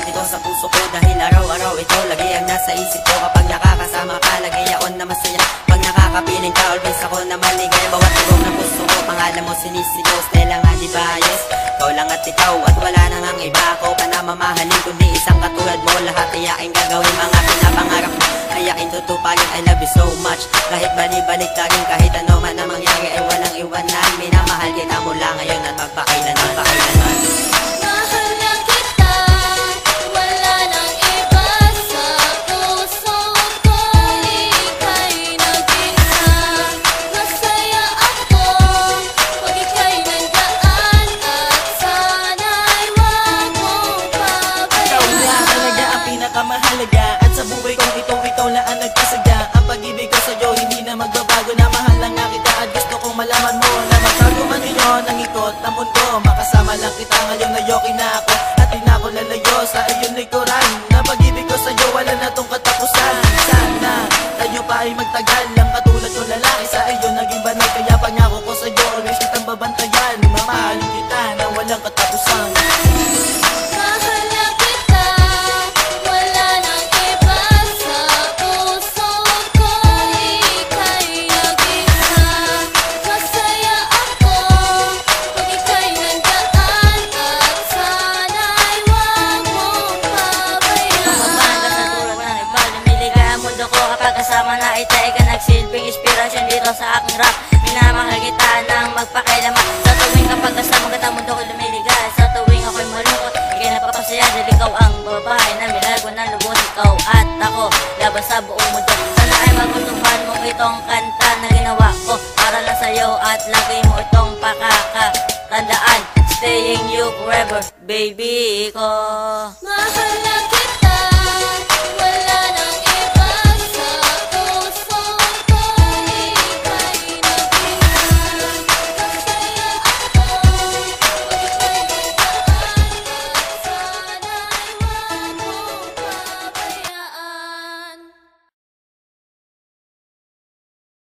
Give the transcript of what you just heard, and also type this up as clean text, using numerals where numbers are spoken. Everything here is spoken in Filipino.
dito sa puso ko, dahil araw-araw ito lagi ang nasa isip ko. Kapag nakakasama ka, lagi yaon na masaya. Pag nakakapiling ka, always ako na maligaya. Bawat tugong ng puso ko, pangalan mo sinisigaw. Stella nga di bias, ikaw lang at ikaw, at wala nang ang iba. Ako ka na mamahalin, kundi isang katulad mo. Lahat iyain gagawin, mga pinapangarap mo ayain tutuparin. I love you so much, kahit balik-balik ka rin. Kahit ano man ang mangyari ay walang iwanan. Minamahal kita mula ngayon at magpakailanman. Mahal na kita, wala nang iba sa puso ko. Ika'y nag-isa, masaya ako pag ika'y nandaan. At sana'y wag mong pabayaan. Ikaw na talaga ang pinakamahalaga, at sa buhay kong ito, ikaw na ang nagkasaga. Ang pag-ibig ko sa'yo hindi na magbabago, na mahal lang nga kita at gusto kong malaman mo na magtago man ngayon ang ikot ng mundo. Makasama lang kita ngayong nayoki na ako, at di na ako lalayo sa iyong likuran. Na pag-ibig ko sa'yo wala na tong katapusan. Sana tayo pa ay magtagal, ang katulad ko lalaki sa iyo naging banal. Kaya pangako ko sa'yo, always kitang babantayan. Mamahalin kita na walang katapusan. Mahal na kita, wala nang iba sa puso ko. Ika'y nag-isa, masaya ako pag ika'y nandaan. At sana'y wag mong pabayaan. Magmahal ka sa tulad ng iba, lumiligay ang mundo ko kapag kasama na ita. Ika nagsilbing inspirasyon dito sa aking rap. Minamahal kita ng magpakailaman. Sa tuwing kapag kasama kita ang mundo ko lumiligay. Sa tuwing ako'y malungkot, ika'y napapasaya. Dahil ikaw ang babae na minahal ko ng lubos. Ikaw at ako, laban sa buong mundo. Sana ay magustuhan mo itong kanta na ginawa ko para lang sa'yo, at lagi mo itong pakakatandaan. Staying you forever, baby ko. Mahal